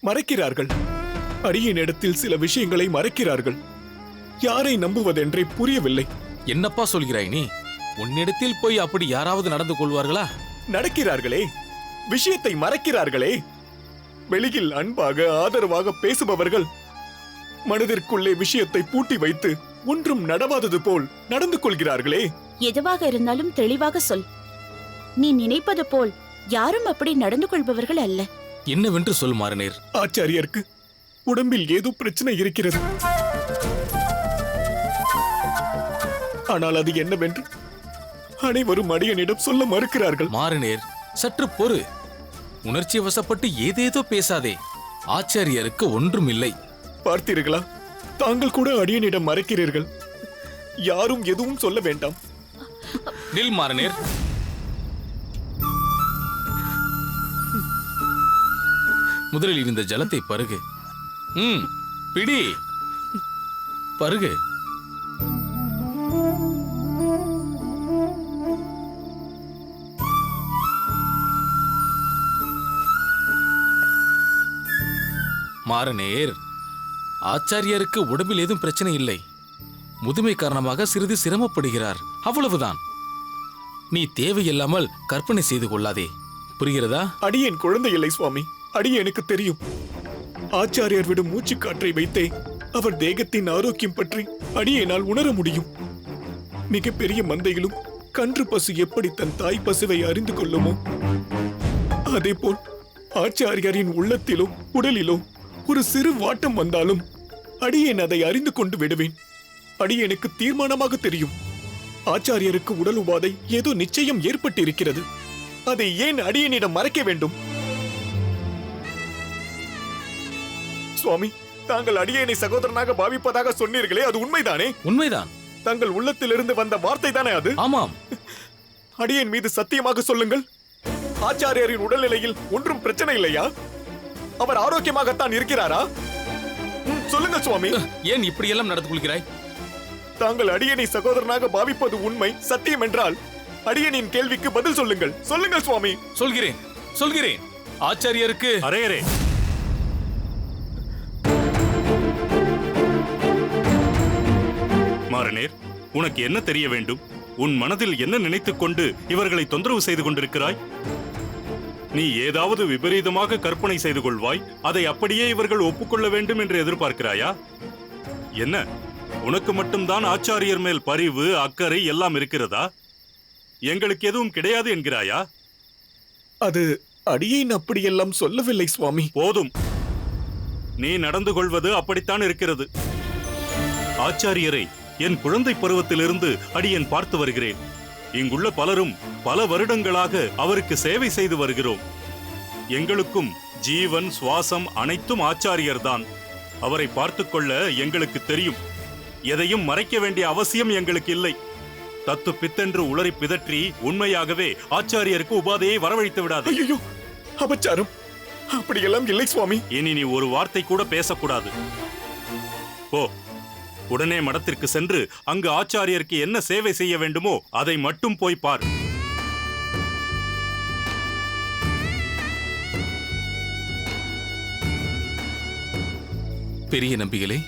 மறைக்கிறார்கள். அடியனிடத்தில் சில விஷயங்களை மறைக்கிறார்கள். யாரை நம்புவதென்றே புரியவில்லை. என்னப்பா சொல்கிறாய் நீ? உன்னிடத்தில் போய் அப்படி யாராவது நடந்து கொள்வார்களா? நடக்கிறார்களே, விஷயத்தை மறைக்கிறார்களே. வெளியில் அன்பாக ஆதரவாக பேசுபவர்கள் மனதிற்குள்ளே விஷயத்தை பூட்டி வைத்து ஒன்றும் நடவாதது போல் நடந்து கொள்கிறார்களே. எதுவாக இருந்தாலும் தெளிவாக சொல். நீ நினைப்பது போல் யாரும் அப்படி நடந்து கொள்பவர்கள் அல்ல. என்னவென்று சொல் மாறனேர். ஆச்சாரியருக்கு உடம்பில் ஏதோ பிரச்சனை இருக்கிறது. ஆனால் அது என்னவென்று அனைவரும் அடியனிடம் சொல்ல மறுக்கிறார்கள். மாறனேர், சற்று பொறு. உணர்ச்சி வசப்பட்டு ஏதேதோ பேசாதே. ஆச்சாரியருக்கு ஒன்றும் இல்லை. பார்த்தீர்களா, தாங்கள் கூட அடியனிடம் மறைக்கிறீர்கள். யாரும் எதுவும் சொல்ல வேண்டாம். நில் மாறனேர். முதலில் இந்த ஜலத்தை பருகு. பிடி, பருகு. மாறனேர், ஆச்சாரியருக்கு உடம்பில் ஏதும் பிரச்சனை இல்லை. முதுமை காரணமாக சிறிது சிரமப்படுகிறார், அவ்வளவுதான். நீ தேவையில்லாமல் கற்பனை செய்து கொள்ளாதே. புரிகிறதா? அடியேன் குழந்தை இல்லை சுவாமி. அடியேனுக்கு தெரியும். ஆச்சாரியர் விடும் மூச்சுக்காற்றை வைத்தே அவர் தேகத்தின் ஆரோக்கியம் பற்றி அடியேனால் உணர முடியும். மிகப்பெரிய மந்தையிலும் கன்று பசு எப்படி தன் தாய் பசுவை அறிந்து கொள்ளுமோ, அதேபோல் ஆச்சாரியரின் உள்ளத்திலோ உடலிலோ ஒரு சிறு வாட்டம் வந்தாலும் அடியேன் அதை அறிந்து கொண்டு விடுவேன். அடியேனுக்கு தீர்மானமாக தெரியும், ஆச்சாரியருக்கு உடல் உபாதை ஏதோ நிச்சயம் ஏற்பட்டிருக்கிறது. அதை ஏன் அடியேனிடம் மறைக்க வேண்டும்? சுவாமி, தாங்கள் அடியேனை சகோதரனாக பாவிப்பதாக சொன்னீர்களே, அது உண்மைதானே? உண்மைதான். தங்கள் உள்ளத்திலிருந்து வந்த வார்த்தை தானே அது? ஆமாம். அடியேன் மீது சத்தியமாக சொல்லுங்கள், ஆச்சாரியரின் உடல்நிலையில் ஒன்றும் பிரச்சனை இல்லையா? அவர் ஆரோக்கியமாகத்தான் இருக்கிறாரா? சொல்லுங்கள் சுவாமி. ஏன் இப்படியெல்லாம் நடந்து கொள்கிறாய்? தாங்கள் அடியனை சகோதரனாக பாவிப்பது உண்மை, சத்தியம் என்றால் அடியனின் கேள்விக்கு பதில் சொல்லுங்கள். சொல்லுங்கள் சுவாமி. சொல்கிறேன். ஆச்சாரியருக்கு அரேரே, மாறனேர், உனக்கு என்ன தெரிய வேண்டும்? உன் மனதில் என்ன நினைத்துக் கொண்டு இவர்களை தொந்தரவு செய்து கொண்டிருக்கிறாய்? நீ ஏதாவது விபரீதமாக கற்பனை செய்து கொள்வாய். அதை அப்படியே இவர்கள் ஒப்புக்கொள்ள வேண்டும் என்று எதிர்பார்க்கிறாயா? என்ன, உனக்கு மட்டும்தான் ஆச்சாரியர் மேல் பரிவு, அக்கறை எல்லாம் இருக்கிறதா? எங்களுக்கு எதுவும் கிடையாது என்கிறாயா? அது அடியேன் அப்படியெல்லாம் சொல்லவில்லை சுவாமி. போதும். நீ நடந்து கொள்வது அப்படித்தான் இருக்கிறது. ஆச்சாரியரை என் குழந்தை பருவத்திலிருந்து அடியேன் பார்த்து வருகிறேன். இங்குள்ள பலரும் பல வருடங்களாக அவருக்கு சேவை செய்து வருகிறோம். எங்களுக்கும் ஜீவன், சுவாசம் அனைத்தும் ஆச்சாரியர்தான். அவரை பார்த்துக் கொள்ள எங்களுக்கு தெரியும். எதையும் மறைக்க வேண்டிய அவசியம் எங்களுக்கு இல்லை. தத்து பித்தென்று உளறி பிதற்றி உண்மையாகவே ஆச்சாரியருக்கு உபாதையை வரவழைத்து விடாது. ஐயோ, அபச்சாரம். அப்படியெல்லாம் இல்லை சுவாமி. இனி நீ ஒரு வார்த்தை கூட பேசக்கூடாது. போ, உடனே மடத்திற்கு சென்று அங்கு ஆச்சாரியருக்கு என்ன சேவை செய்ய வேண்டுமோ அதை மட்டும் போய் பார். பெரிய நம்பிகளே,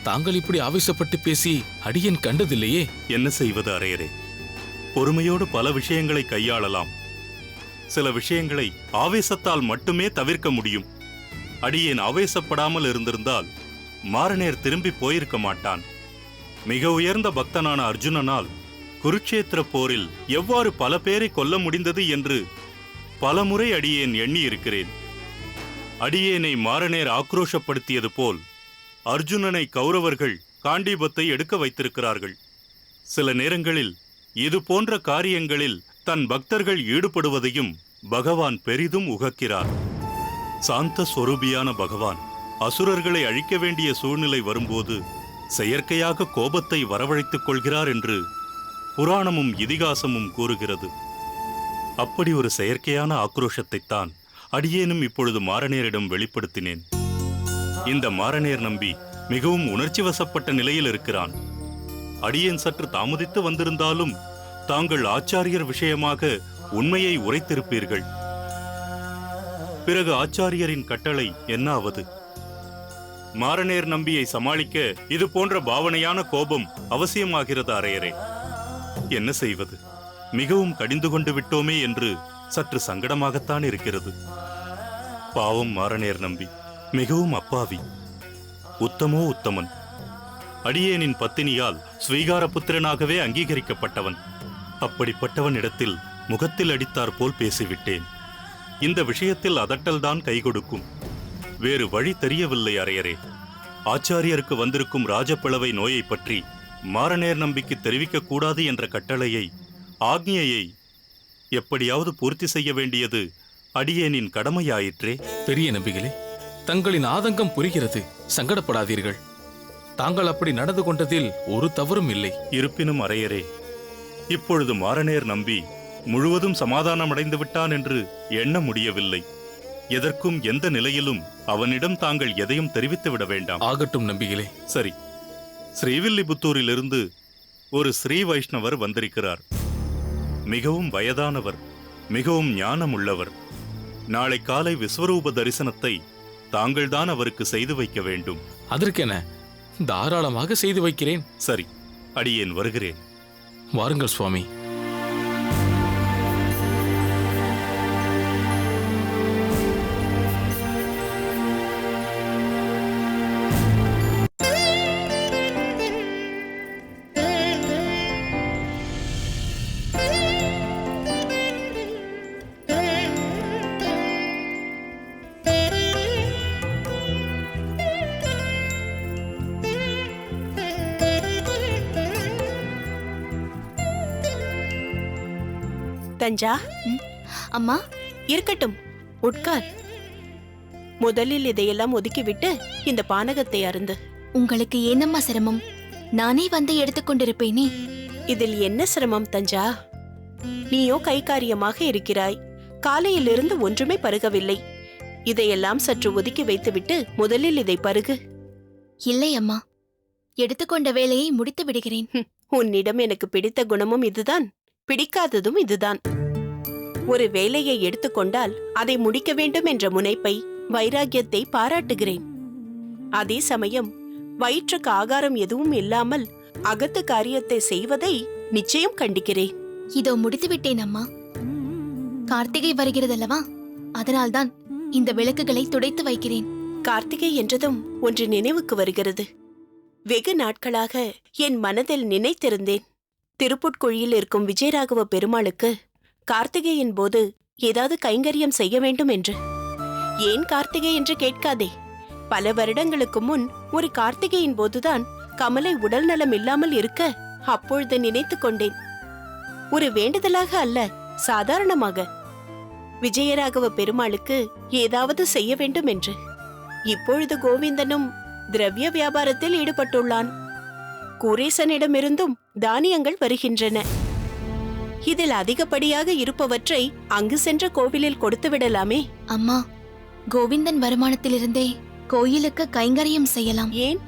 தாங்கள் இப்படி ஆவேசப்பட்டு பேசி அடியேன் கண்டதில்லையே. என்ன செய்வது அரையரே? பொறுமையோடு பல விஷயங்களை கையாளலாம். சில விஷயங்களை ஆவேசத்தால் மட்டுமே தவிர்க்க முடியும். அடியேன் ஆவேசப்படாமல் இருந்திருந்தால் மாறனேர் திரும்பி போயிருக்க மாட்டான். மிக உயர்ந்த பக்தனான அர்ஜுனனால் குருட்சேத்திர போரில் எவ்வாறு பல பேரை கொல்ல முடிந்தது என்று பலமுறை அடியேன் எண்ணி இருக்கிறேன். அடியேனை மாறனேர் ஆக்ரோஷப்படுத்தியது போல் அர்ஜுனனை கௌரவர்கள் காண்டீபத்தை எடுக்க வைத்திருக்கிறார்கள். சில நேரங்களில் இது போன்ற காரியங்களில் தன் பக்தர்கள் ஈடுபடுவதையும் பகவான் பெரிதும் உகக்கிறார். சாந்த ஸ்வரூபியான பகவான் அசுரர்களை அழிக்க வேண்டிய சூழ்நிலை வரும்போது செயற்கையாக கோபத்தை வரவழைத்துக் கொள்கிறார் என்று புராணமும் இதிகாசமும் கூறுகிறது. அப்படி ஒரு செயற்கையான ஆக்ரோஷத்தைத்தான் அடியேனும் இப்பொழுது மாறனேரிடம் வெளிப்படுத்தினேன். இந்த மாறனேர் நம்பி மிகவும் உணர்ச்சி வசப்பட்ட நிலையில் இருக்கிறான். அடியேன் சற்று தாமதித்து வந்திருந்தாலும் தாங்கள் ஆச்சாரியர் விஷயமாக உண்மையை உரைத்திருப்பீர்கள். பிறகு ஆச்சாரியரின் கட்டளை என்ன ஆவது? மாரநேர் நம்பியை சமாளிக்க இது போன்ற பாவனையான கோபம் அவசியமாகிறது அரையரே. என்ன செய்வது? மிகவும் கடிந்து கொண்டு விட்டோமே என்று சற்று சங்கடமாகத்தான் இருக்கிறது. பாவம் மாரநேர் நம்பி மிகவும் அப்பாவி. உத்தமோ உத்தமன். அடியேனின் பத்தினியால் ஸ்வீகார புத்திரனாகவே அங்கீகரிக்கப்பட்டவன். அப்படிப்பட்டவனிடத்தில் முகத்தில் அடித்தார் போல் பேசிவிட்டேன். இந்த விஷயத்தில் அதட்டல்தான் கை கொடுக்கும். வேறு வழி தெரியவில்லை அரையரே. ஆச்சாரியருக்கு வந்திருக்கும் ராஜப்பிளவை நோயை பற்றி மாரநேர் நம்பிக்கு தெரிவிக்க கூடாது என்ற கட்டளையை, ஆக்ஞையை எப்படியாவது பூர்த்தி செய்ய வேண்டியது அடியேனின் கடமையாயிற்றே. பெரிய நம்பிகளே, தங்களின் ஆதங்கம் புரிகிறது. சங்கடப்படாதீர்கள். தாங்கள் அப்படி நடந்து கொண்டதில் ஒரு தவறும் இல்லை. இருப்பினும் அரையரே, இப்பொழுது மாரநேர் நம்பி முழுவதும் சமாதானமடைந்து விட்டான் என்று எண்ண முடியவில்லை. எதற்கும் எந்த நிலையிலும் அவனிடம் தாங்கள் எதையும் தெரிவித்து விட வேண்டாம். ஆகட்டும் நம்பிகளே. சரி, ஸ்ரீவில்லிபுத்தூரிலிருந்து ஒரு ஸ்ரீ வைஷ்ணவர் வந்திருக்கிறார். மிகவும் வயதானவர், மிகவும் ஞானம் உள்ளவர். நாளை காலை விஸ்வரூப தரிசனத்தை தாங்கள்தான் அவருக்கு செய்து வைக்க வேண்டும். அதற்கென தாராளமாக செய்து வைக்கிறேன். சரி, அடியேன் வருகிறேன். வாருங்கள் சுவாமி. தஞ்சா, அம்மா, இருக்கட்டும், உட்கார். முதலில் இதையெல்லாம் ஒதுக்கிவிட்டு இந்த பானகத்தை அருந்து. உங்களுக்கு ஏனம்மா சிரமம்? நானே வந்து எடுத்துக்கொண்டிருப்பேனே. இதில் என்ன சிரமம் தஞ்சா? நீயோ கைகாரியமாக இருக்கிறாய். காலையிலிருந்து ஒன்றுமே பருகவில்லை. இதையெல்லாம் சற்று ஒதுக்கி வைத்துவிட்டு முதலில் இதை பருகு. இல்லை அம்மா, எடுத்துக்கொண்ட வேலையை முடித்து விடுகிறேன். உன்னிடம் எனக்கு பிடித்த குணமும் இதுதான், பிடிக்காததும் இதுதான். ஒரு வேலையை எடுத்துக்கொண்டால் அதை முடிக்க வேண்டும் என்ற முனைப்பை, வைராக்கியத்தை பாராட்டுகிறேன். அதே சமயம் வயிற்றுக்கு ஆகாரம் எதுவும் இல்லாமல் அகத்து காரியத்தை செய்வதை நிச்சயம் கண்டிக்கிறேன். இதோ முடித்து விட்டேன் அம்மா. கார்த்திகை வருகிறதல்லவா, அதனால்தான் இந்த விளக்குகளை துடைத்து வைக்கிறேன். கார்த்திகை என்றதும் ஒன்று நினைவுக்கு வருகிறது. வெகு நாட்களாக என் மனதில் நினைத்திருந்தேன். திருப்புட்குழியில் இருக்கும் விஜயராகவ பெருமாளுக்கு கார்த்திகையின் போது ஏதாவது கைங்கரியம் செய்ய வேண்டும் என்று. ஏன் கார்த்திகை என்று கேட்காதே. பல வருடங்களுக்கு முன் ஒரு கார்த்திகையின் போதுதான் கமலை உடல் நலம் இல்லாமல் இருக்க அப்பொழுது நினைத்து கொண்டேன். ஒரு வேண்டுதலாக அல்ல, சாதாரணமாக விஜயராகவ பெருமாளுக்கு ஏதாவது செய்ய வேண்டும் என்று. இப்பொழுது கோவிந்தனும் திரவிய வியாபாரத்தில் ஈடுபட்டுள்ளான். கூரேசனிடமிருந்தும் தானியங்கள் வருகின்றன. இதில் அதிகப்படியாக இருப்பவற்றை அங்கு சென்ற கோவிலில் கொடுத்து விடலாமே. அம்மா, கோவிந்தன் வருமானத்திலிருந்தே கோயிலுக்கு கைங்கரியம் செய்யலாம். ஏன்?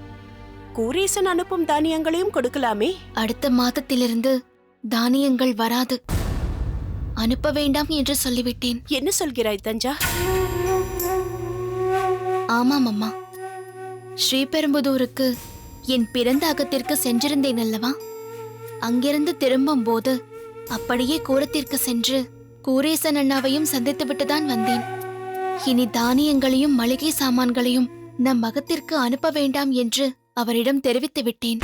கூரேசன் அனுப்பும் தானியங்களையும் கொடுக்கலாமே. அடுத்த மாதத்திலிருந்து தானியங்கள் வராது. அனுப்ப வேண்டாம் என்று சொல்லிவிட்டேன். என்ன சொல்கிறாய் தஞ்சா? ஆமாம் அம்மா, ஸ்ரீபெரும்புதூருக்கு என் பிறந்த அகத்திற்கு சென்றிருந்தேன் அல்லவா. அங்கிருந்து திரும்பும் போது அப்படியே கூரத்திற்கு சென்று கூரேசன் அண்ணாவையும் சந்தித்துவிட்டுதான் வந்தேன். இனி தானியங்களையும் மளிகை சாமான்களையும் நம் மகத்திற்கு அனுப்ப வேண்டாம் என்று அவரிடம் தெரிவித்து விட்டேன்.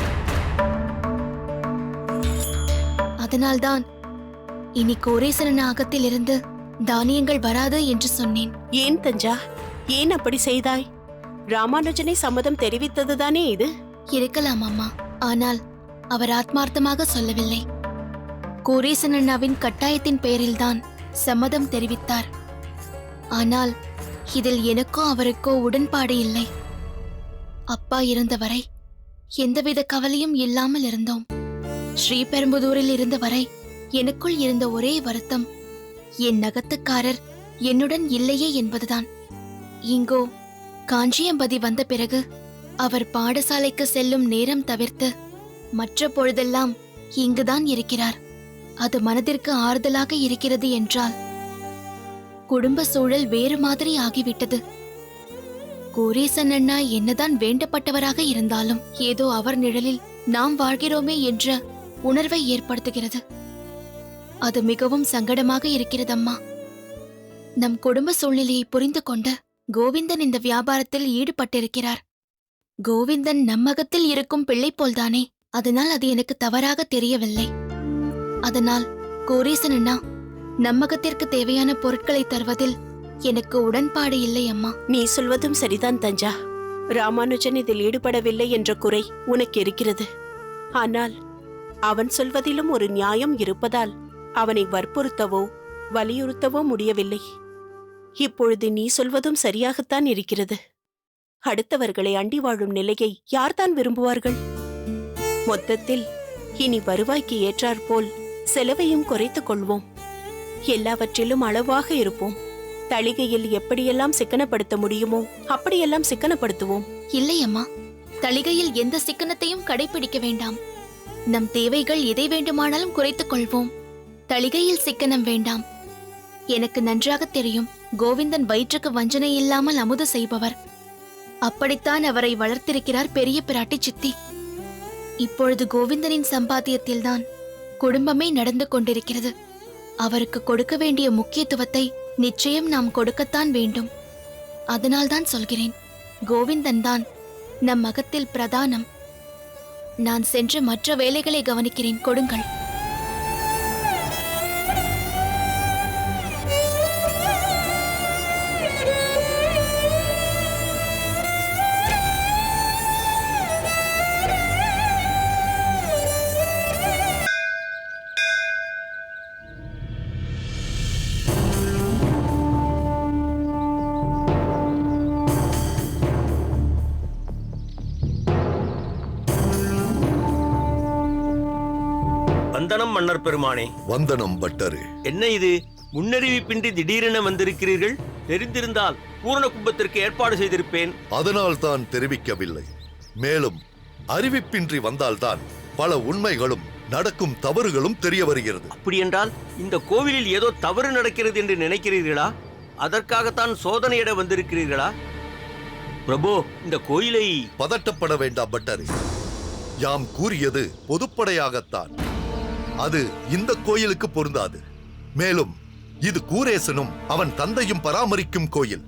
அதனால்தான் இனி கூரேசன் அண்ணா அகத்திலிருந்து தானியங்கள் வராது என்று சொன்னேன். ஏன் தஞ்சா, ஏன் அப்படி செய்தாய்? ராமானுஜனை சம்மதம் தெரிவித்ததுதானே இது? இருக்கலாம் அம்மா, ஆனால் அவர் ஆத்மார்த்தமாக சொல்லவில்லை. கூரேசன் அண்ணாவின் கட்டாயத்தின் பெயரில்தான் சம்மதம் தெரிவித்தார். ஆனால் இதில் எனக்கோ அவருக்கோ உடன்பாடு இல்லை. அப்பா இருந்தவரை எந்தவித கவலையும் இல்லாமல் இருந்தோம். ஸ்ரீபெரும்புதூரில் இருந்தவரை எனக்குள் இருந்த ஒரே வருத்தம் என் நகத்துக்காரர் என்னுடன் இல்லையே என்பதுதான். இங்கோ காஞ்சியம்பதி வந்த பிறகு அவர் பாடசாலைக்கு செல்லும் நேரம் தவிர்த்து மற்ற பொழுதெல்லாம் இங்குதான் இருக்கிறார். அது மனதிற்கு ஆறுதலாக இருக்கிறது என்றால் குடும்ப சூழல் வேறு மாதிரி ஆகிவிட்டது. கூரேசன் அண்ணா என்னதான் வேண்டப்பட்டவராக இருந்தாலும் ஏதோ அவர் நிழலில் நாம் வாழ்கிறோமே என்ற உணர்வை ஏற்படுத்துகிறது. அது மிகவும் சங்கடமாக இருக்கிறதம்மா. நம் குடும்ப சூழ்நிலையை புரிந்து கொண்டு கோவிந்தன் இந்த வியாபாரத்தில் ஈடுபட்டிருக்கிறார். கோவிந்தன் நம்மகத்தில் இருக்கும் பிள்ளை போல்தானே, அதனால் அது எனக்கு தவறாக தெரியவில்லை. அதனால் கூரேசன் அண்ணா நம்மகத்திற்கு தேவையான பொருட்களை தருவதில் எனக்கு உடன்பாடு இல்லை அம்மா. நீ சொல்வதும் சரிதான் தஞ்சா. ராமானுஜன் இதில் ஈடுபடவில்லை என்ற குறை உனக்கு இருக்கிறது. ஆனால் அவன் சொல்வதிலும் ஒரு நியாயம் இருப்பதால் அவனை வற்புறுத்தவோ வலியுறுத்தவோ முடியவில்லை. இப்பொழுது நீ சொல்வதும் சரியாகத்தான் இருக்கிறது. அடுத்தவர்களை அண்டி வாழும் நிலையை யார்தான் விரும்புவார்கள்? மொத்தத்தில் இனி வருவாய்க்கு ஏற்றாற்போல் செலவையும் குறைத்துக் கொள்வோம். எல்லாவற்றிலும் அளவாக இருப்போம். தளிகையில் எப்படியெல்லாம் சிக்கனப்படுத்த முடியுமோ அப்படியெல்லாம் சிக்கனப்படுத்துவோம். இல்லை அம்மா, தளிகையில் எந்த சிக்கனத்தையும் கடைபிடிக்க வேண்டாம். நம் தேவைகள் எதை வேண்டுமானாலும் குறைத்துக் கொள்வோம். தளிகையில் சிக்கனம் வேண்டாம். எனக்கு நன்றாக தெரியும், கோவிந்தன் வயிற்றுக்கு வஞ்சனை இல்லாமல் அமுது செய்பவர். அப்படித்தான் அவரை வளர்த்திருக்கிறார் பெரிய பிராட்டி சித்தி. இப்பொழுது கோவிந்தனின் சம்பாத்தியத்தில்தான் குடும்பமே நடந்து கொண்டிருக்கிறது. அவருக்கு கொடுக்க வேண்டிய முக்கியத்துவத்தை நிச்சயம் நாம் கொடுக்கத்தான் வேண்டும். அதனால்தான் சொல்கிறேன், கோவிந்தன் தான் நம் மகத்தில் பிரதானம். நான் சென்று மற்ற வேலைகளை கவனிக்கிறேன், கொடுங்கள். வந்தனம் மன்னர் பெருமானே. வந்தனம் பட்டரே. என்ன இது, முன்னறிவிப்பின்றி திடீரென வந்திருக்கிறீர்கள்? தெரிந்திருந்தால் பூரண கும்பத்திற்கு ஏற்பாடு செய்திருப்பேன். அதனால் தான் தெரிவிக்கவில்லை. மேலும் அறிவிப்பின்றி வந்தால்தான் பல உண்மைகளும் நடக்கும் தவறுகளும் தெரிய வருகிறது. அப்படியென்றால் இந்த கோவிலில் ஏதோ தவறு நடக்கிறது என்று நினைக்கிறீர்களா? அதற்காகத்தான் சோதனையிட வந்திருக்கிறீர்களா? பிரபு, இந்த கோயிலை... பதட்டப்பட வேண்டாம் பட்டரே. யாம் கூறியது பொதுப்படையாகத்தான். அது இந்த கோயிலுக்கு பொருந்தாது. மேலும் இது கூரேசனும் அவன் தந்தையும் பராமரிக்கும் கோயில்.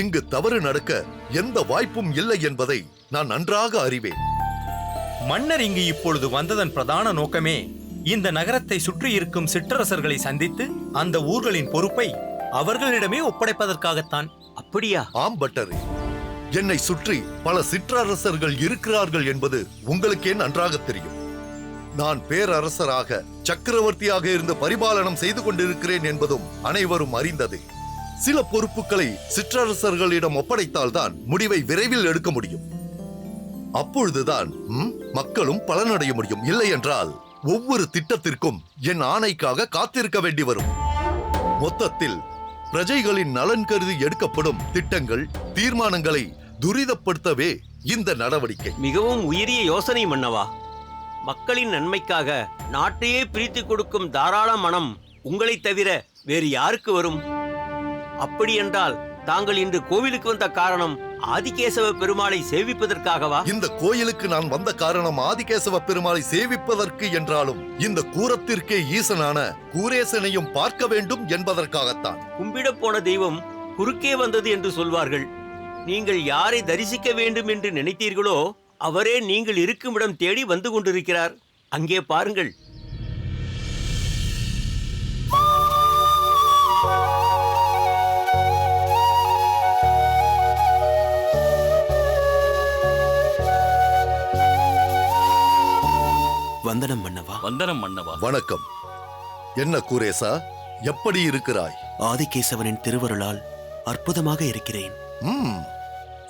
இங்கு தவறு நடக்க எந்த வாய்ப்பும் இல்லை என்பதை நான் நன்றாக அறிவேன். மன்னர் இங்கு இப்பொழுது வந்ததன் பிரதான நோக்கமே இந்த நகரத்தை சுற்றி இருக்கும் சிற்றரசர்களை சந்தித்து அந்த ஊர்களின் பொறுப்பை அவர்களிடமே ஒப்படைப்பதற்காகத்தான். அப்படியா? ஆம் பட்டரே. என்னை சுற்றி பல சிற்றரசர்கள் இருக்கிறார்கள் என்பது உங்களுக்கே நன்றாக தெரியும். நான் பேரரசராக சக்கரவர்த்தியாக இருந்து பரிபாலனம் செய்து கொண்டிருக்கிறேன் என்பதும் அனைவரும் அறிந்ததே. சில பொறுப்புகளை சிற்றரசர்களிடம் ஒப்படைத்தால்தான் முடிவை விரைவில் எடுக்க முடியும். அப்பொழுதுதான் மக்களும் பலனடைய முடியும். இல்லை என்றால் ஒவ்வொரு திட்டத்திற்கும் என் ஆணைக்காக காத்திருக்க வேண்டி வரும். மொத்தத்தில் பிரஜைகளின் நலன் கருதி எடுக்கப்படும் திட்டங்கள், தீர்மானங்களை துரிதப்படுத்தவே இந்த நடவடிக்கை. மிகவும் உயரிய யோசனை மன்னவா. மக்களின் நன்மைக்காக நாட்டையே பிரித்து கொடுக்கும் தாராள மனம் உங்களை தவிர வேறு யாருக்கு வரும்? அப்படியென்றால் தாங்கள் இன்று கோவிலுக்கு வந்த காரணம் ஆதிகேசவ பெருமாளை சேவிப்பதற்காகவா? இந்த கோயிலுக்கு நான் வந்த காரணம் ஆதிகேசவ பெருமாளை சேவிப்பதற்கு என்றாலும் இந்த கூரத்திற்கே ஈசனான கூரேசனையும் பார்க்க வேண்டும் என்பதற்காகத்தான். கும்பிட போன தெய்வம் குறுக்கே வந்தது என்று சொல்வார்கள். நீங்கள் யாரை தரிசிக்க வேண்டும் என்று நினைத்தீர்களோ அவரே நீங்கள் இருக்கும் இடம் தேடி வந்து கொண்டிருக்கிறார். அங்கே பாருங்கள். வந்தனம் மன்னவா. வந்தனம் மன்னவா. வணக்கம். என்ன கூரேசா, எப்படி இருக்கிறாய்? ஆதிகேசவனின் திருவருளால் அற்புதமாக இருக்கிறேன்.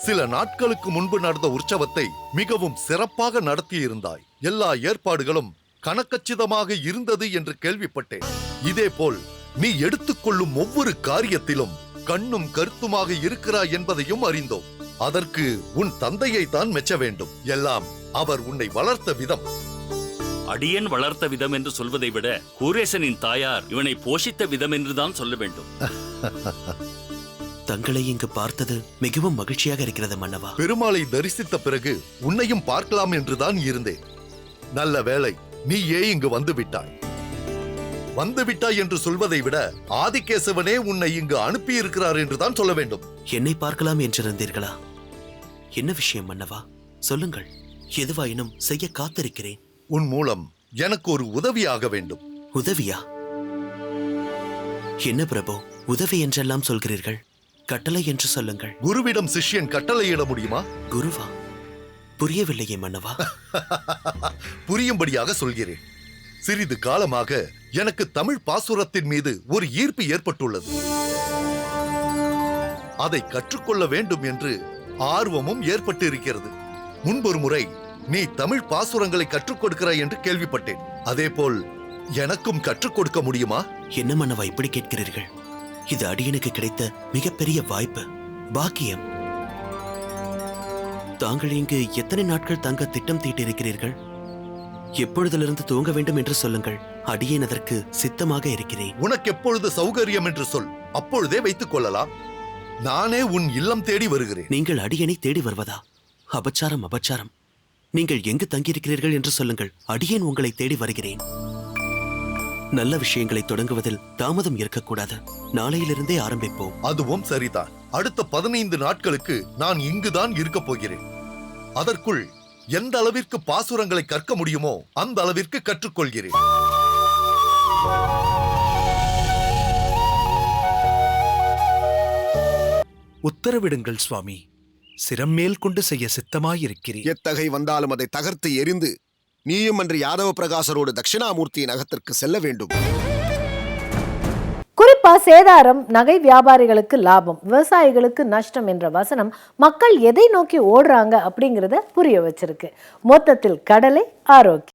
சில நாட்களுக்கு முன்பு நடந்த உற்சவத்தை மிகவும் சிறப்பாக நடத்தியிருந்தாய். எல்லா ஏற்பாடுகளும் கணக்கச்சிதமாக இருந்தது என்று கேள்விப்பட்டேன். இதேபோல் நீ எடுத்துக்கொள்ளும் ஒவ்வொரு காரியத்திலும் கண்ணும் கருத்துமாக இருக்கிறாய் என்பதையும் அறிந்தோம். அதற்கு உன் தந்தையை தான் மெச்ச வேண்டும். எல்லாம் அவர் உன்னை வளர்த்த விதம். அடியேன் வளர்த்த விதம் என்று சொல்வதை விட கூரேசனின் தாயார் இவனை போஷித்த விதம் என்றுதான் சொல்ல வேண்டும். தங்களை இங்கு பார்த்தது மிகவும் மகிழ்ச்சியாக இருக்கிறது மன்னவா. பெருமாளை தரிசித்த பிறகு உன்னையும் பார்க்கலாம் என்றுதான் இருந்தேன். நல்ல வேளை நீயே இங்கு வந்து விட்டாய். வந்துவிட்டாய் என்று சொல்வதை விட ஆதிகேசவனே உன்னை இங்கு அனுப்பியிருக்கிறார் என்றுதான் சொல்ல வேண்டும். என்னை பார்க்கலாம் என்றிருந்தீர்களா? என்ன விஷயம் மன்னவா, சொல்லுங்கள். எதுவாயினும் செய்ய காத்திருக்கிறேன். உன் மூலம் எனக்கு ஒரு உதவியாக வேண்டும். உதவியா? என்ன பிரபு, உதவி என்றெல்லாம் சொல்கிறீர்கள்? கட்டளை என்று சொல்லுங்கள். குருவிடம் சிஷ்யன் கட்டளையிட முடியுமா? குருவா? புரியவில்லையே மன்னவா. புரியும்படியாக சொல்கிறேன். சிறிது காலமாக எனக்கு தமிழ் பாசுரத்தின் மீது ஒரு ஈர்ப்பு ஏற்பட்டுள்ளது. அதை கற்றுக்கொள்ள வேண்டும் என்று ஆர்வமும் ஏற்பட்டு இருக்கிறது. முன்பொரு முறை நீ தமிழ் பாசுரங்களை கற்றுக் கொடுக்கிறாய் என்று கேள்விப்பட்டேன். அதேபோல் எனக்கும் கற்றுக் கொடுக்க முடியுமா? என்ன மன்னவா இப்படி கேட்கிறீர்கள்? இது அடியனுக்கு கிடைத்த மிகப்பெரிய வாய்ப்பு, பாக்கியம். தாங்கள் இங்கு எத்தனை நாட்கள் தங்க திட்டம் தீட்டிருக்கிறீர்கள்? எப்பொழுதிலிருந்து தூங்க வேண்டும் என்று சொல்லுங்கள். அடியேன் அதற்கு சித்தமாக இருக்கிறேன். உனக்கு எப்பொழுது சௌகரியம் என்று சொல், அப்பொழுதே வைத்துக் கொள்ளலாம். நானே உன் இல்லம் தேடி வருகிறேன். நீங்கள் அடியனை தேடி வருவதா? அபச்சாரம், அபச்சாரம். நீங்கள் எங்கு தங்கியிருக்கிறீர்கள் என்று சொல்லுங்கள். அடியேன் உங்களை தேடி வருகிறேன். நல்ல விஷயங்களை தொடங்குவதில் தாமதம் இருக்கக்கூடாது. நாளையிலிருந்தே ஆரம்பிப்போம். அதுவும் சரிதான். அடுத்த 15 நாட்களுக்கு நான் இங்குதான் இருக்கப் போகிறேன். அதற்குள் எந்த அளவிற்கு பாசுரங்களை கற்க முடியுமோ அந்த அளவிற்கு கற்றுக்கொள்கிறேன். உத்தரவிடுங்கள் சுவாமி. சிரம் மேல் கொண்டு செய்ய சித்தமாயிருக்கிறேன். எத்தகை வந்தாலும் அதை தகர்த்து எரிந்து நீயும் அன்று யாதவ பிரகாசரோடு தட்சிணாமூர்த்தியின் அகத்திற்கு செல்ல வேண்டும். குறிப்பா சேதாரம், நகை வியாபாரிகளுக்கு லாபம், விவசாயிகளுக்கு நஷ்டம் என்ற வசனம் மக்கள் எதை நோக்கி ஓடுறாங்க அப்படிங்கிறத புரிய வச்சிருக்கு. மொத்தத்தில் கடலை ஆரோக்கியம்.